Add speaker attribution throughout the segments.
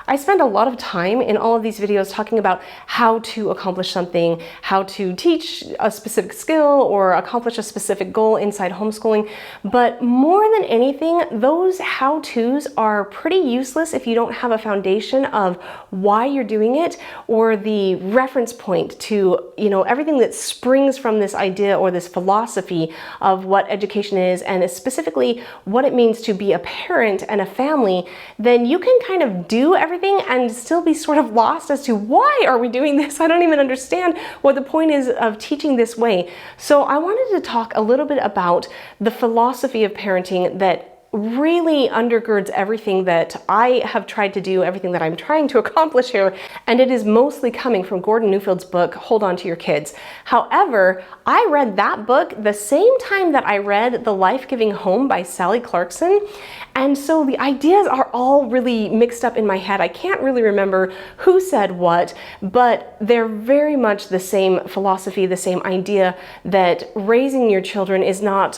Speaker 1: I spend a lot of time in all of these videos talking about how to accomplish something, how to teach a specific skill or accomplish a specific goal inside homeschooling. But more than anything, those how-tos are pretty useless if you don't have a foundation of why you're doing it or the reference point to, everything that springs from this idea or this philosophy of what education is, and specifically what it means to be a parent and a family. Then you can kind of do everything and still be sort of lost as to why are we doing this? I don't even understand what the point is of teaching this way. So I wanted to talk a little bit about the philosophy of parenting that really undergirds everything that I have tried to do, everything that I'm trying to accomplish here, and it is mostly coming from Gordon Neufeld's book, Hold On to Your Kids. However, I read that book the same time that I read The Life-Giving Home by Sally Clarkson, and so the ideas are all really mixed up in my head. I can't really remember who said what, but they're very much the same philosophy, the same idea that raising your children is not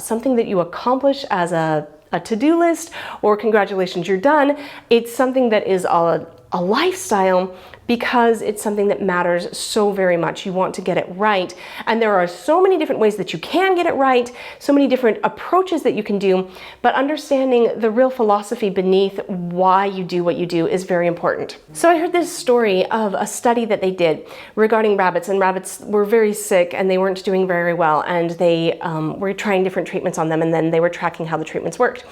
Speaker 1: something that you accomplish as a to-do list or congratulations, you're done. It's something that is a lifestyle because it's something that matters so very much. You want to get it right. And there are so many different ways that you can get it right, so many different approaches that you can do, but understanding the real philosophy beneath why you do what you do is very important. So I heard this story of a study that they did regarding rabbits, and rabbits were very sick and they weren't doing very well, and they were trying different treatments on them, and then they were tracking how the treatments worked.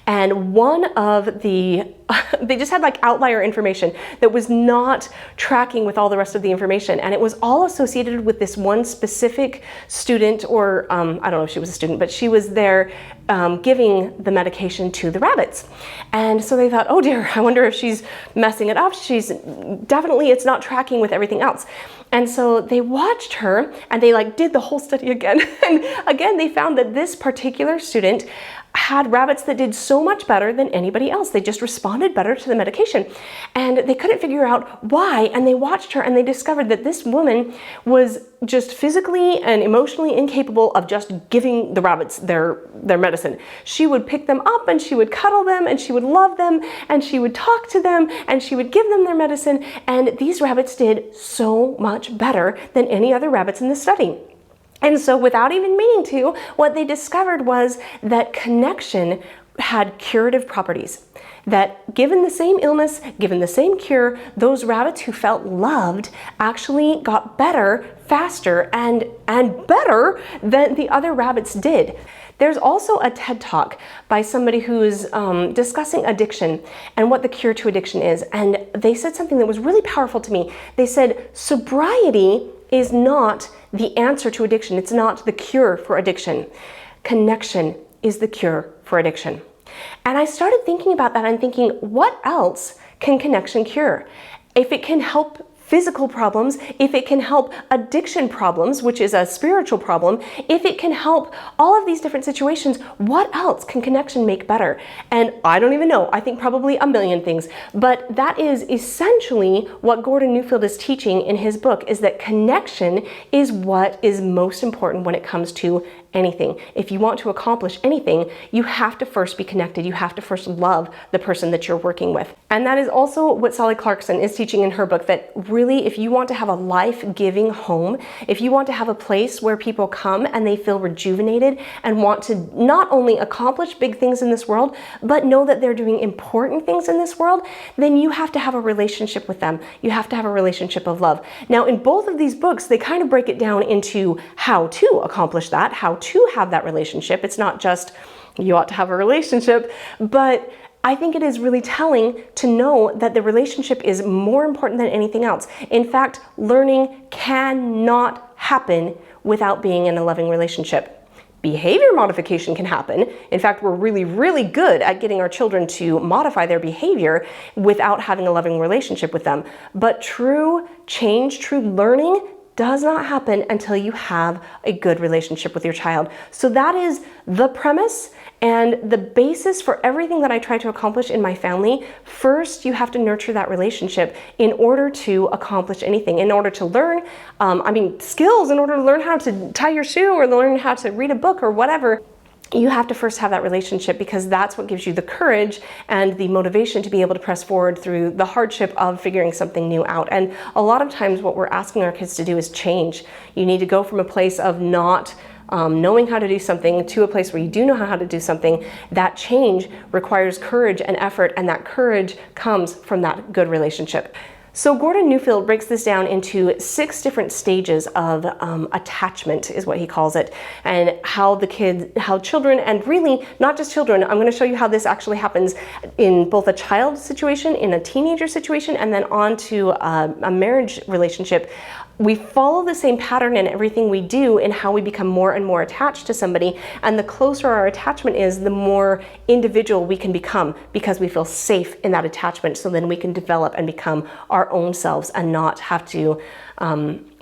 Speaker 1: And one of the, they just had like outlier information that was not tracking with all the rest of the information, and it was all associated with this one specific student, or I don't know if she was a student, but she was there giving the medication to the rabbits. And so they thought, oh dear, I wonder if she's messing it up. It's not tracking with everything else. And so they watched her and they did the whole study again. And again, they found that this particular student had rabbits that did so much better than anybody else. They just responded better to the medication. And they couldn't figure out why. And they watched her and they discovered that this woman was just physically and emotionally incapable of just giving the rabbits their medicine. She would pick them up and she would cuddle them and she would love them and she would talk to them and she would give them their medicine. And these rabbits did so much better than any other rabbits in the study. And so without even meaning to, what they discovered was that connection had curative properties. That given the same illness, given the same cure, those rabbits who felt loved actually got better, faster, and better than the other rabbits did. There's also a TED Talk by somebody who is discussing addiction and what the cure to addiction is. And they said something that was really powerful to me. They said, sobriety is not the answer to addiction. It's not the cure for addiction. Connection is the cure for addiction. And I started thinking about that and thinking, what else can connection cure? If it can help physical problems, if it can help addiction problems, which is a spiritual problem, if it can help all of these different situations, what else can connection make better? And I don't even know. I think probably a million things. But that is essentially what Gordon Neufeld is teaching in his book, is that connection is what is most important when it comes to anything. If you want to accomplish anything, you have to first be connected. You have to first love the person that you're working with. And that is also what Sally Clarkson is teaching in her book, that really, if you want to have a life-giving home, if you want to have a place where people come and they feel rejuvenated and want to not only accomplish big things in this world, but know that they're doing important things in this world, then you have to have a relationship with them. You have to have a relationship of love. Now, in both of these books, they kind of break it down into how to accomplish that, how to have that relationship. It's not just you ought to have a relationship, but I think it is really telling to know that the relationship is more important than anything else. In fact, learning cannot happen without being in a loving relationship. Behavior modification can happen. In fact, we're really, really good at getting our children to modify their behavior without having a loving relationship with them. But true change, true learning does not happen until you have a good relationship with your child. So that is the premise and the basis for everything that I try to accomplish in my family. First, you have to nurture that relationship in order to accomplish anything, in order to learn, skills, in order to learn how to tie your shoe or learn how to read a book or whatever. you have to first have that relationship, because that's what gives you the courage and the motivation to be able to press forward through the hardship of figuring something new out. And a lot of times what we're asking our kids to do is change. You need to go from a place of not knowing how to do something to a place where you do know how to do something. That change requires courage and effort, and that courage comes from that good relationship. So Gordon Neufeld breaks this down into 6 different stages of attachment, is what he calls it, and how children, and really not just children, I'm going to show you how this actually happens in both a child situation, in a teenager situation, and then on to a marriage relationship. We follow the same pattern in everything we do in how we become more and more attached to somebody, and the closer our attachment is, the more individual we can become, because we feel safe in that attachment, so then we can develop and become our own selves and not have to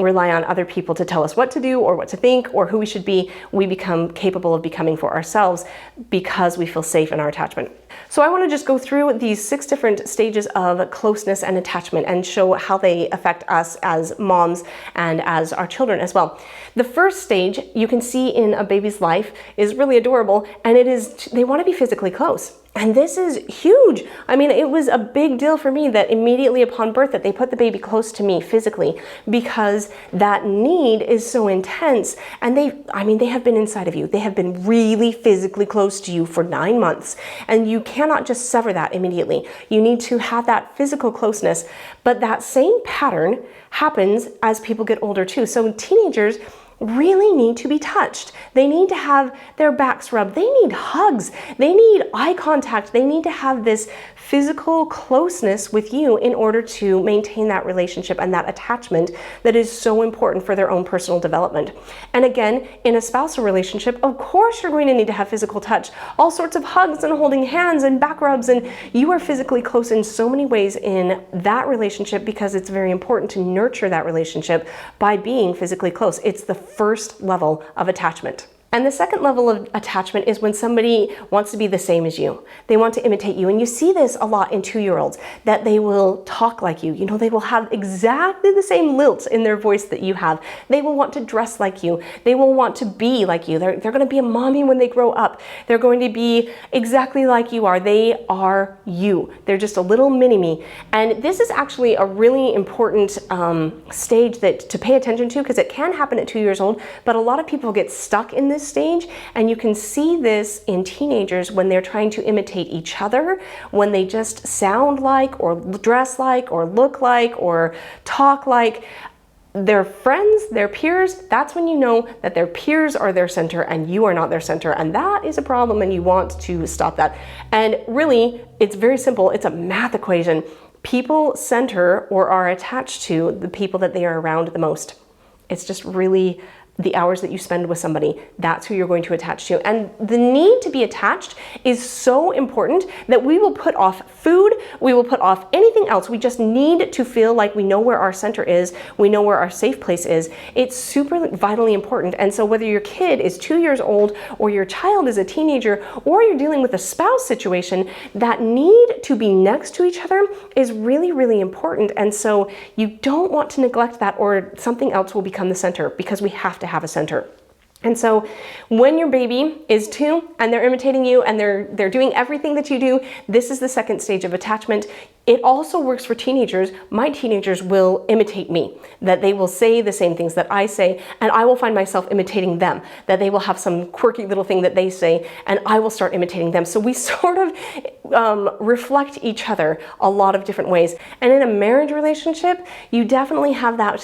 Speaker 1: rely on other people to tell us what to do or what to think or who we should be. We become capable of becoming for ourselves because we feel safe in our attachment. So I want to just go through these 6 different stages of closeness and attachment and show how they affect us as moms and as our children as well. The first stage you can see in a baby's life is really adorable, and it is they want to be physically close. And this is huge. I mean, it was a big deal for me that immediately upon birth that they put the baby close to me physically, because that need is so intense. And they have been inside of you. They have been really physically close to you for 9 months. And you cannot just sever that immediately. You need to have that physical closeness. But that same pattern happens as people get older too. So teenagers really need to be touched. They need to have their backs rubbed. They need hugs. They need eye contact. They need to have this physical closeness with you in order to maintain that relationship and that attachment that is so important for their own personal development. And again, in a spousal relationship, of course you're going to need to have physical touch, all sorts of hugs and holding hands and back rubs, and you are physically close in so many ways in that relationship, because it's very important to nurture that relationship by being physically close. It's the first level of attachment. And the second level of attachment is when somebody wants to be the same as you. They want to imitate you. And you see this a lot in 2-year-olds, that they will talk like you. You know, they will have exactly the same lilt in their voice that you have. They will want to dress like you. They will want to be like you. They're going to be a mommy when they grow up. They're going to be exactly like you are. They are you. They're just a little mini-me. And this is actually a really important stage to pay attention to, because it can happen at 2 years old, but a lot of people get stuck in this stage, and you can see this in teenagers when they're trying to imitate each other, when they just sound like or dress like or look like or talk like their friends, their peers. That's when you know that their peers are their center and you are not their center, and that is a problem, and you want to stop that. And really, it's very simple. It's a math equation. People center or are attached to the people that they are around the most. It's just really the hours that you spend with somebody, that's who you're going to attach to. And the need to be attached is so important that we will put off food, we will put off anything else. We just need to feel like we know where our center is, we know where our safe place is. It's super vitally important. And so whether your kid is 2 years old, or your child is a teenager, or you're dealing with a spouse situation, that need to be next to each other is really, really important. And so you don't want to neglect that, or something else will become the center, because we have to have a center. And so when your baby is 2 and they're imitating you and they're doing everything that you do, this is the second stage of attachment. It also works for teenagers. My teenagers will imitate me, that they will say the same things that I say, and I will find myself imitating them, that they will have some quirky little thing that they say, and I will start imitating them. So we sort of reflect each other a lot of different ways. And in a marriage relationship, you definitely have that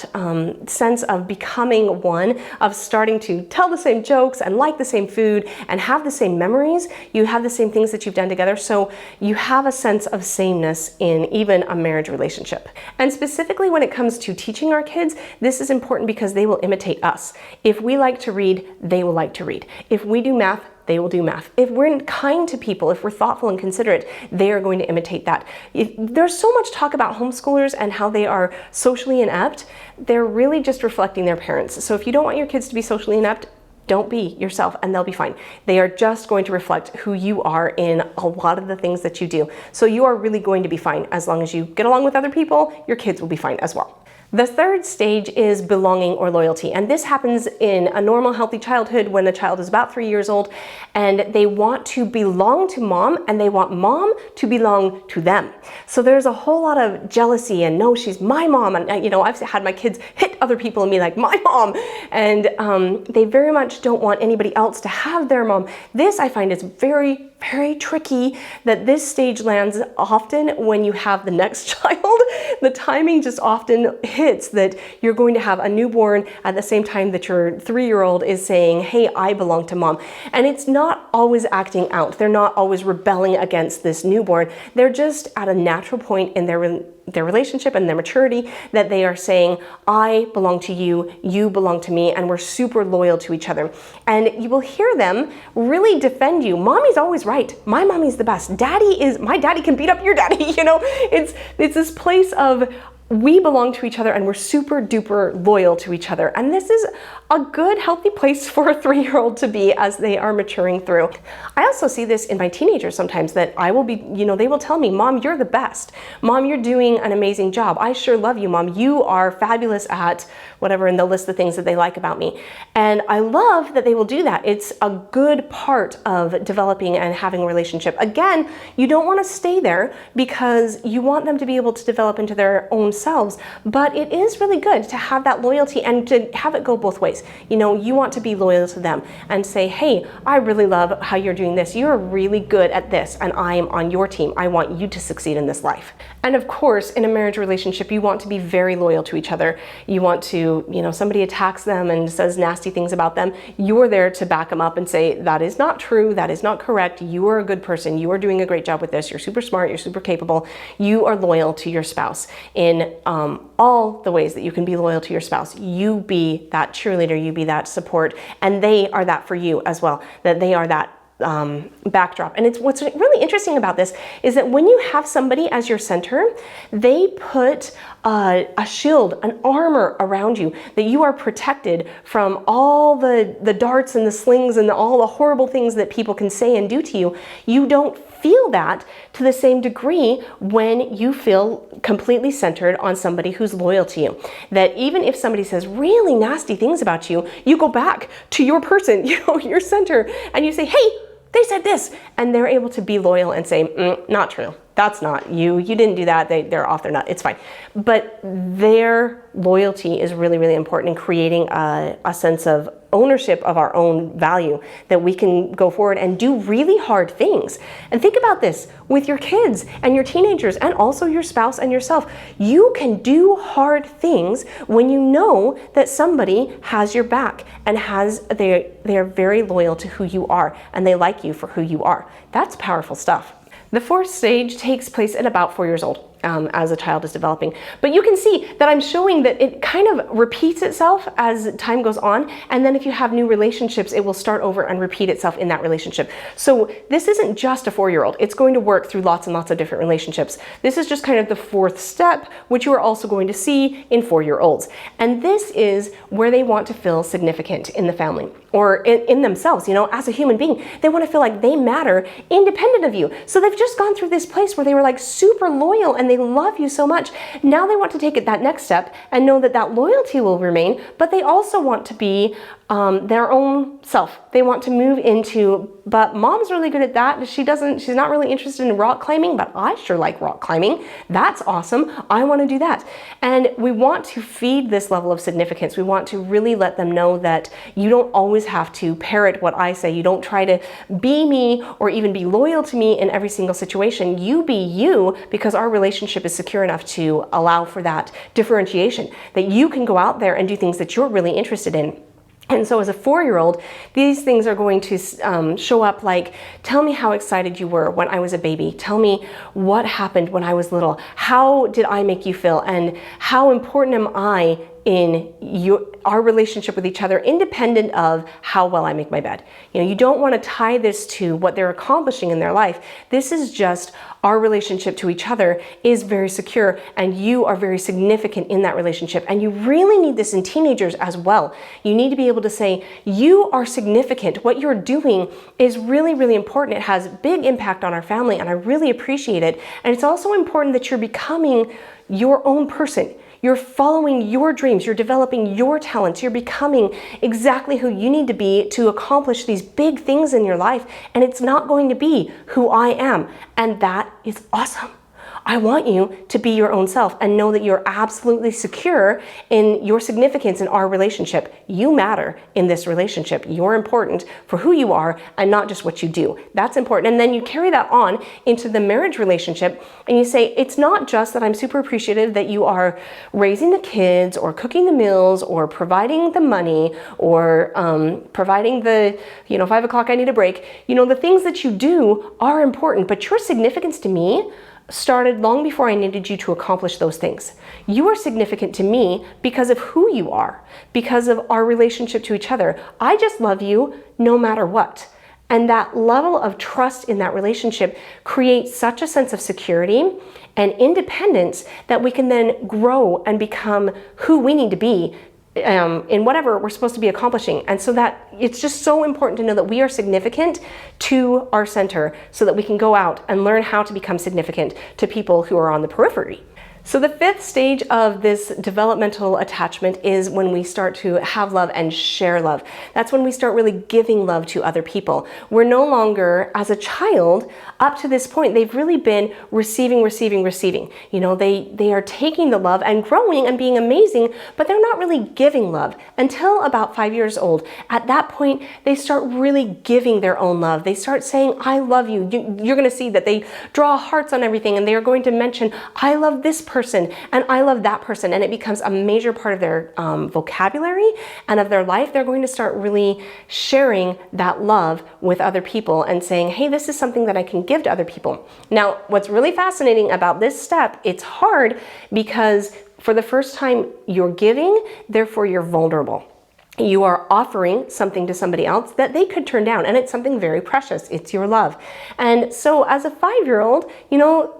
Speaker 1: sense of becoming one, of starting to tell the same jokes and like the same food and have the same memories. You have the same things that you've done together. So you have a sense of sameness in even a marriage relationship. And specifically when it comes to teaching our kids, this is important because they will imitate us. If we like to read, they will like to read. If we do math, they will do math. If we're kind to people, if we're thoughtful and considerate, they are going to imitate that. There's so much talk about homeschoolers and how they are socially inept. They're really just reflecting their parents. So if you don't want your kids to be socially inept, don't be yourself and they'll be fine. They are just going to reflect who you are in a lot of the things that you do. So you are really going to be fine as long as you get along with other people. Your kids will be fine as well. The third stage is belonging or loyalty, and this happens in a normal, healthy childhood when the child is about 3 years old and they want to belong to mom and they want mom to belong to them. So there's a whole lot of jealousy and no, she's my mom, and I've had my kids hit other people and be like, my mom, and they very much don't want anybody else to have their mom. This I find is very, very tricky, that this stage lands often when you have the next child. The timing just often hits that you're going to have a newborn at the same time that your 3-year-old is saying, hey, I belong to mom. And it's not always acting out. They're not always rebelling against this newborn. They're just at a natural point in their relationship and their maturity that they are saying, I belong to you, you belong to me, and we're super loyal to each other. And you will hear them really defend you. Mommy's always right. My mommy's the best. My daddy can beat up your daddy. It's this place of we belong to each other and we're super duper loyal to each other. And this is a good, healthy place for a 3-year-old to be as they are maturing through. I also see this in my teenagers sometimes, that I will be, they will tell me, Mom, you're the best. Mom, you're doing an amazing job. I sure love you, Mom. You are fabulous at whatever, and they'll list the things that they like about me. And I love that they will do that. It's a good part of developing and having a relationship. Again, you don't want to stay there because you want them to be able to develop into their own selves, but it is really good to have that loyalty and to have it go both ways. You want to be loyal to them and say, hey, I really love how you're doing this. You're really good at this and I am on your team. I want you to succeed in this life. And of course, in a marriage relationship, you want to be very loyal to each other. You want to, somebody attacks them and says nasty things about them. You're there to back them up and say, that is not true. That is not correct. You are a good person. You are doing a great job with this. You're super smart. You're super capable. You are loyal to your spouse in all the ways that you can be loyal to your spouse. You be that cheerleader, you be that support, and they are that for you as well, that they are that backdrop. And what's really interesting about this is that when you have somebody as your center, they put a shield, an armor around you, that you are protected from all the darts and the slings and all the horrible things that people can say and do to you. You don't feel that to the same degree when you feel completely centered on somebody who's loyal to you. That even if somebody says really nasty things about you, you go back to your person, your center, and you say, hey, they said this, and they're able to be loyal and say, not true. That's not you. You didn't do that. They're off their nut. It's fine. But their loyalty is really, really important in creating a sense of ownership of our own value, that we can go forward and do really hard things. And think about this with your kids and your teenagers and also your spouse and yourself. You can do hard things when you know that somebody has your back and they're very loyal to who you are and they like you for who you are. That's powerful stuff. The fourth stage takes place at about 4 years old. As a child is developing. But you can see that I'm showing that it kind of repeats itself as time goes on, and then if you have new relationships, it will start over and repeat itself in that relationship. So this isn't just a 4-year-old. It's going to work through lots and lots of different relationships. This is just kind of the fourth step, which you are also going to see in 4-year-olds. And this is where they want to feel significant in the family or in themselves, as a human being. They want to feel like they matter independent of you. So they've just gone through this place where they were like super loyal and they love you so much. Now they want to take it that next step and know that that loyalty will remain, but they also want to be their own self. They want to move into, but mom's really good at that. She's not really interested in rock climbing, but I sure like rock climbing. That's awesome. I want to do that. And we want to feed this level of significance. We want to really let them know that you don't always have to parrot what I say. You don't try to be me or even be loyal to me in every single situation. You be you, because our relationship is secure enough to allow for that differentiation, that you can go out there and do things that you're really interested in. And so as a 4-year-old, these things are going to show up like, tell me how excited you were when I was a baby. Tell me what happened when I was little. How did I make you feel? And how important am I in our relationship with each other, independent of how well I make my bed? You don't want to tie this to what they're accomplishing in their life. This is just our relationship to each other is very secure, and you are very significant in that relationship. And you really need this in teenagers as well. You need to be able to say, you are significant. What you're doing is really, really important. It has big impact on our family, and I really appreciate it. And it's also important that you're becoming your own person. You're following your dreams. You're developing your talents. You're becoming exactly who you need to be to accomplish these big things in your life. And it's not going to be who I am. And that is awesome. I want you to be your own self and know that you're absolutely secure in your significance in our relationship. You matter in this relationship. You're important for who you are and not just what you do. That's important. And then you carry that on into the marriage relationship and you say, it's not just that I'm super appreciative that you are raising the kids or cooking the meals or providing the money or providing the, 5 o'clock I need a break. The things that you do are important, but your significance to me started long before I needed you to accomplish those things. You are significant to me because of who you are, because of our relationship to each other. I just love you no matter what. And that level of trust in that relationship creates such a sense of security and independence that we can then grow and become who we need to be in whatever we're supposed to be accomplishing. And so that it's just so important to know that we are significant to our center so that we can go out and learn how to become significant to people who are on the periphery. So the 5th stage of this developmental attachment is when we start to have love and share love. That's when we start really giving love to other people. We're no longer, as a child, up to this point, they've really been receiving. They are taking the love and growing and being amazing, but they're not really giving love until about 5 years old. At that point, they start really giving their own love. They start saying, I love you. You're going to see that they draw hearts on everything and they are going to mention, I love this person and I love that person, and it becomes a major part of their vocabulary and of their life. They're going to start really sharing that love with other people and saying, hey, this is something that I can give to other people. Now, what's really fascinating about this step, it's hard because for the first time you're giving, therefore you're vulnerable. You are offering something to somebody else that they could turn down, and it's something very precious. It's your love. And so as a 5-year-old,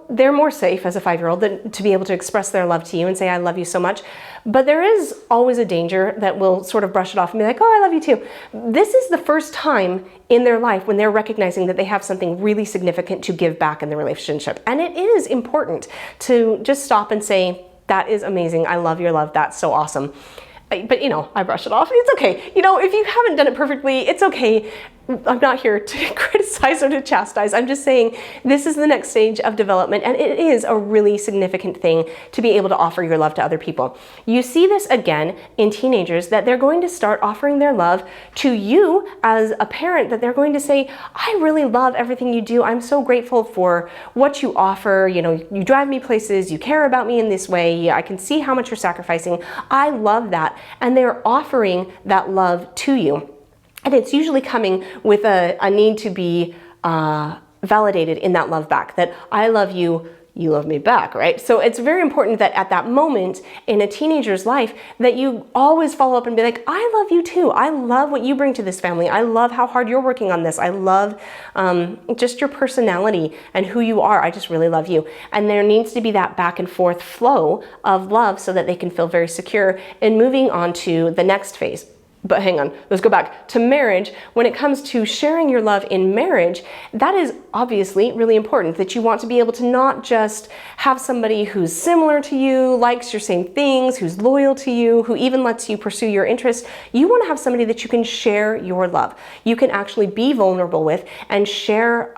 Speaker 1: they're more safe as a 5-year-old to be able to express their love to you and say, I love you so much. But there is always a danger that we'll sort of brush it off and be like, oh, I love you too. This is the first time in their life when they're recognizing that they have something really significant to give back in the relationship. And it is important to just stop and say, that is amazing. I love your love. That's so awesome. But I brush it off. It's okay. If you haven't done it perfectly, it's okay. I'm not here to criticize or to chastise. I'm just saying this is the next stage of development, and it is a really significant thing to be able to offer your love to other people. You see this again in teenagers, that they're going to start offering their love to you as a parent, that they're going to say, I really love everything you do. I'm so grateful for what you offer. You drive me places. You care about me in this way. I can see how much you're sacrificing. I love that. And they're offering that love to you. And it's usually coming with a need to be validated in that love back, that I love you, you love me back, right? So it's very important that at that moment in a teenager's life that you always follow up and be like, I love you too. I love what you bring to this family. I love how hard you're working on this. I love just your personality and who you are. I just really love you. And there needs to be that back and forth flow of love so that they can feel very secure in moving on to the next phase. But hang on, let's go back to marriage. When it comes to sharing your love in marriage, that is obviously really important, that you want to be able to not just have somebody who's similar to you, likes your same things, who's loyal to you, who even lets you pursue your interests. You want to have somebody that you can share your love. You can actually be vulnerable with and share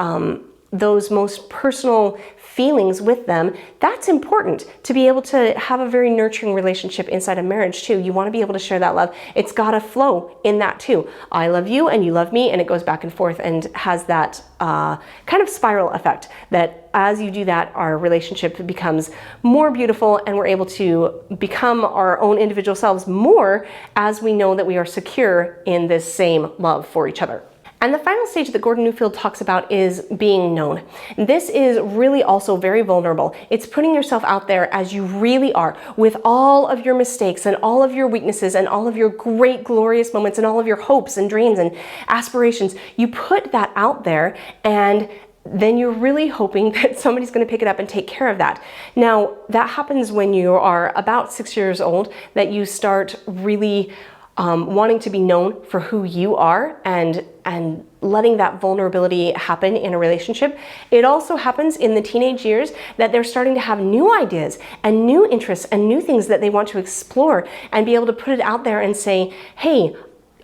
Speaker 1: those most personal feelings with them. That's important to be able to have a very nurturing relationship inside a marriage too. You want to be able to share that love. It's got to flow in that too. I love you and you love me, and it goes back and forth and has that kind of spiral effect that as you do that, our relationship becomes more beautiful and we're able to become our own individual selves more as we know that we are secure in this same love for each other. And the final stage that Gordon Neufeld talks about is being known. This is really also very vulnerable. It's putting yourself out there as you really are, with all of your mistakes and all of your weaknesses and all of your great glorious moments and all of your hopes and dreams and aspirations. You put that out there, and then you're really hoping that somebody's going to pick it up and take care of that. Now, that happens when you are about 6 years old, that you start really wanting to be known for who you are and and letting that vulnerability happen in a relationship. It also happens in the teenage years that they're starting to have new ideas and new interests and new things that they want to explore and be able to put it out there and say, hey,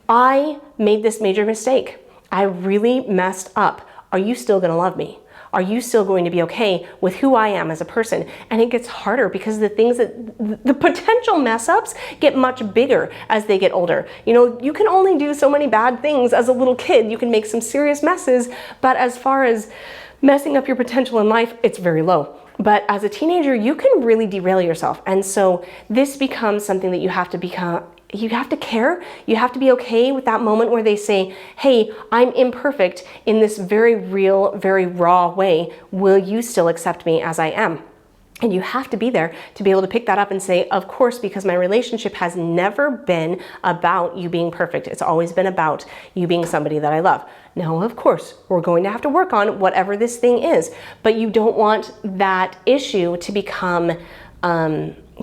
Speaker 1: I made this major mistake. I really messed up. Are you still going to love me? Are you still going to be okay with who I am as a person? And it gets harder because the potential mess ups get much bigger as they get older. You know, you can only do so many bad things as a little kid. You can make some serious messes, but as far as messing up your potential in life, it's very low. But as a teenager, you can really derail yourself. And so this becomes something that you have to care. You have to be okay with that moment where they say, hey, I'm imperfect in this very real, very raw way. Will you still accept me as I am? And you have to be there to be able to pick that up and say, of course, because my relationship has never been about you being perfect. It's always been about you being somebody that I love. Now, of course, we're going to have to work on whatever this thing is, but you don't want that issue to become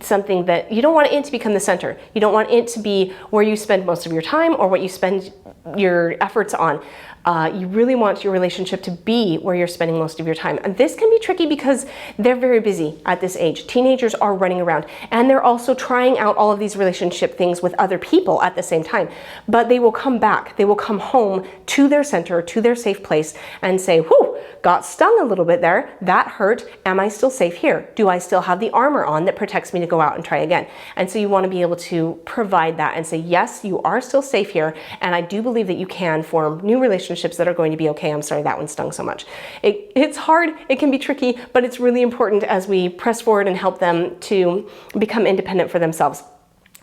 Speaker 1: something that you don't want it to become the center. You don't want it to be where you spend most of your time or what you spend your efforts on. You really want your relationship to be where you're spending most of your time. And this can be tricky because they're very busy at this age. Teenagers are running around and they're also trying out all of these relationship things with other people at the same time. But they will come back, they will come home to their center, to their safe place and say, whew, got stung a little bit there. That hurt. Am I still safe here? Do I still have the armor on that protects me to go out and try again? And so you want to be able to provide that and say, yes, you are still safe here. And I do believe that you can form new relationships that are going to be okay. I'm sorry that one stung so much. It's hard, it can be tricky, but it's really important as we press forward and help them to become independent for themselves.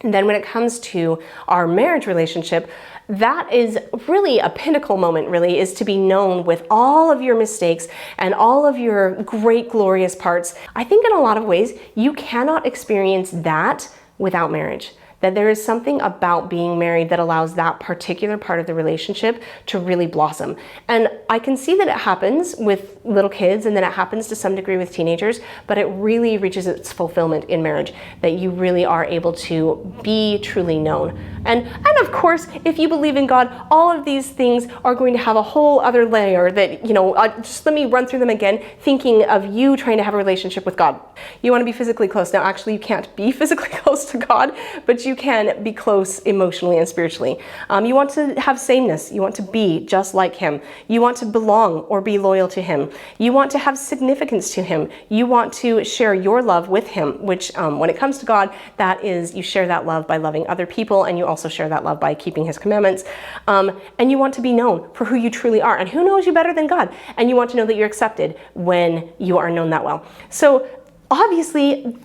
Speaker 1: And then when it comes to our marriage relationship, that is really a pinnacle moment, really, is to be known with all of your mistakes and all of your great, glorious parts. I think in a lot of ways, you cannot experience that without marriage. That there is something about being married that allows that particular part of the relationship to really blossom. And I can see that it happens with little kids and that it happens to some degree with teenagers, but it really reaches its fulfillment in marriage, that you really are able to be truly known. And of course, if you believe in God, all of these things are going to have a whole other layer that, you know, just let me run through them again, thinking of you trying to have a relationship with God. You want to be physically close. Now, actually, you can't be physically close to God, but you can be close emotionally and spiritually. You want to have sameness. You want to be just like Him. You want to belong or be loyal to Him. You want to have significance to Him. You want to share your love with Him, which when it comes to God, that is, you share that love by loving other people, and you also share that love by keeping His commandments. And you want to be known for who you truly are. And who knows you better than God? And you want to know that you're accepted when you are known that well. So obviously,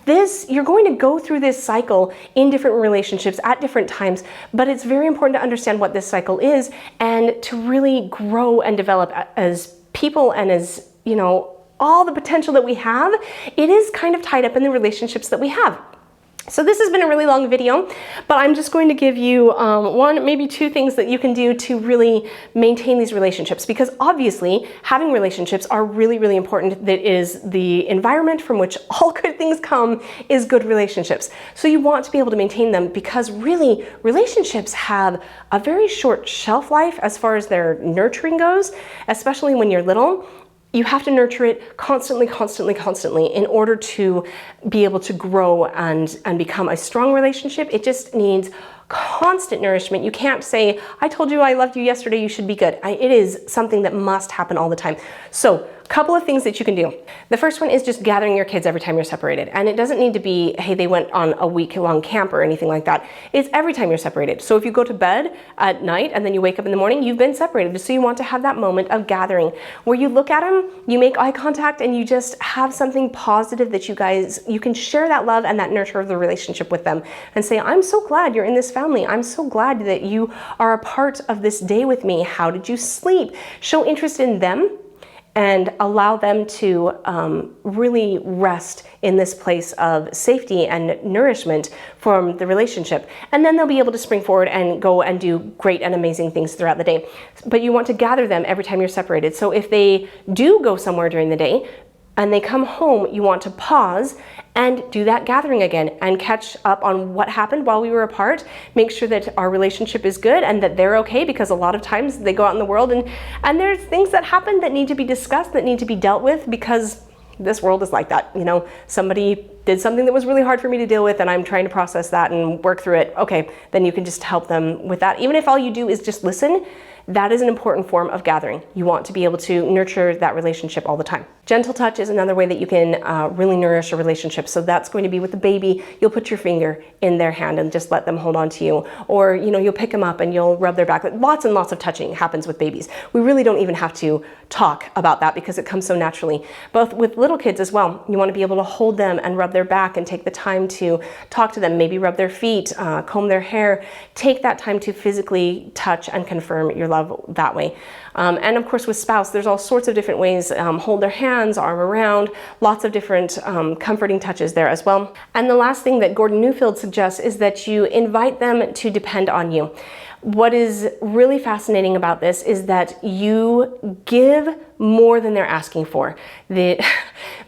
Speaker 1: you're going to go through this cycle in different relationships at different times, but it's very important to understand what this cycle is and to really grow and develop as people and as, you know, all the potential that we have. It is kind of tied up in the relationships that we have. So this has been a really long video, but I'm just going to give you one, maybe two things that you can do to really maintain these relationships, because obviously having relationships are really, really important. That is the environment from which all good things come, is good relationships. So you want to be able to maintain them, because really relationships have a very short shelf life as far as their nurturing goes, especially when you're little. You have to nurture it constantly, constantly, constantly in order to be able to grow and become a strong relationship. It just needs constant nourishment. You can't say, I told you I loved you yesterday, you should be good. It is something that must happen all the time. So a couple of things that you can do. The first one is just gathering your kids every time you're separated. And it doesn't need to be, hey, they went on a week-long camp or anything like that. It's every time you're separated. So if you go to bed at night and then you wake up in the morning, you've been separated. So you want to have that moment of gathering where you look at them, you make eye contact, and you just have something positive that you can share that love and that nurture of the relationship with them and say, I'm so glad you're in this family. I'm so glad that you are a part of this day with me. How did you sleep? Show interest in them and allow them to really rest in this place of safety and nourishment from the relationship. And then they'll be able to spring forward and go and do great and amazing things throughout the day. But you want to gather them every time you're separated. So if they do go somewhere during the day, and they come home, you want to pause and do that gathering again and catch up on what happened while we were apart. Make sure that our relationship is good and that they're okay, because a lot of times they go out in the world and there's things that happen that need to be discussed, that need to be dealt with, because this world is like that. You know, somebody did something that was really hard for me to deal with and I'm trying to process that and work through it. Okay, then you can just help them with that. Even if all you do is just listen, that is an important form of gathering. You want to be able to nurture that relationship all the time. Gentle touch is another way that you can really nourish a relationship. So that's going to be with the baby. You'll put your finger in their hand and just let them hold on to you. Or, you know, you'll pick them up and you'll rub their back. Lots and lots of touching happens with babies. We really don't even have to talk about that because it comes so naturally. But with little kids as well, you want to be able to hold them and rub their back and take the time to talk to them, maybe rub their feet, comb their hair. Take that time to physically touch and confirm your love that way. And of course with spouse, there's all sorts of different ways. Hold their hands, arm around, lots of different comforting touches there as well. And the last thing that Gordon Neufeld suggests is that you invite them to depend on you. What is really fascinating about this is that you give more than they're asking for.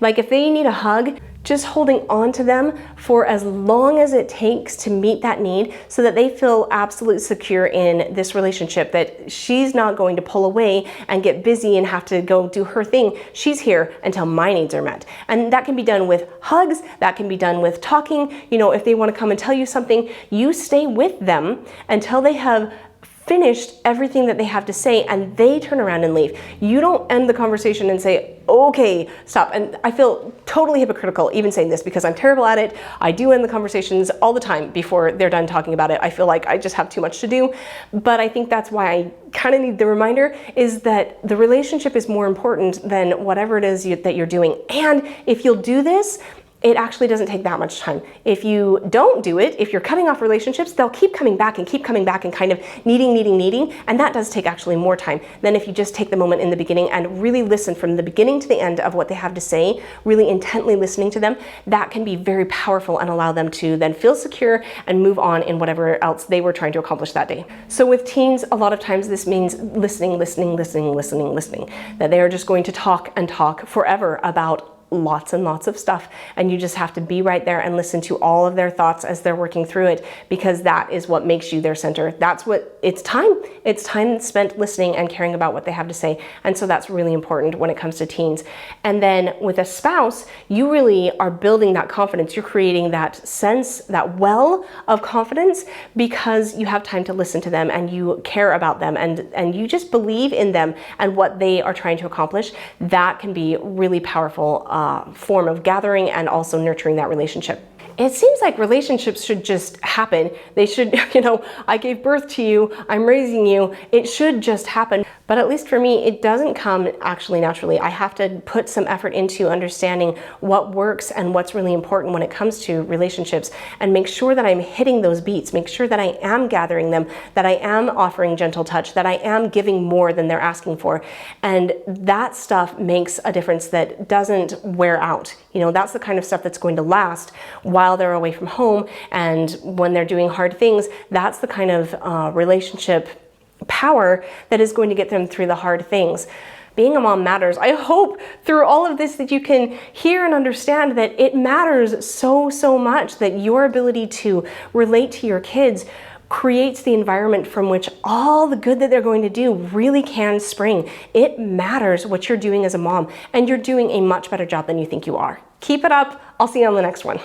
Speaker 1: Like if they need a hug, just holding on to them for as long as it takes to meet that need so that they feel absolutely secure in this relationship, that she's not going to pull away and get busy and have to go do her thing. She's here until my needs are met. And that can be done with hugs, that can be done with talking. You know, if they want to come and tell you something, you stay with them until they have finished everything that they have to say and they turn around and leave. You don't end the conversation and say, okay, stop. And I feel totally hypocritical even saying this because I'm terrible at it. I do end the conversations all the time before they're done talking about it. I feel like I just have too much to do. But I think that's why I kind of need the reminder, is that the relationship is more important than whatever it is that you're doing. And if you'll do this, it actually doesn't take that much time. If you don't do it, if you're cutting off relationships, they'll keep coming back and kind of needing, and that does take actually more time than if you just take the moment in the beginning and really listen from the beginning to the end of what they have to say, really intently listening to them. That can be very powerful and allow them to then feel secure and move on in whatever else they were trying to accomplish that day. So with teens, a lot of times this means listening, that they are just going to talk and talk forever about lots and lots of stuff, and you just have to be right there and listen to all of their thoughts as they're working through it, because that is what makes you their center. That's what it's time spent listening and caring about what they have to say. And so that's really important when it comes to teens. And then with a spouse, you really are building that confidence. You're creating that sense, that well of confidence, because you have time to listen to them and you care about them and you just believe in them and what they are trying to accomplish. That can be really powerful form of gathering and also nurturing that relationship. It seems like relationships should just happen. They should, you know, I gave birth to you, I'm raising you, it should just happen. But at least for me, it doesn't come actually naturally. I have to put some effort into understanding what works and what's really important when it comes to relationships, and make sure that I'm hitting those beats, make sure that I am gathering them, that I am offering gentle touch, that I am giving more than they're asking for. And that stuff makes a difference that doesn't wear out. You know, that's the kind of stuff that's going to last while they're away from home and when they're doing hard things. That's the kind of relationship power that is going to get them through the hard things. Being a mom matters. I hope through all of this that you can hear and understand that it matters so, so much, that your ability to relate to your kids creates the environment from which all the good that they're going to do really can spring. It matters what you're doing as a mom, and you're doing a much better job than you think you are. Keep it up. I'll see you on the next one.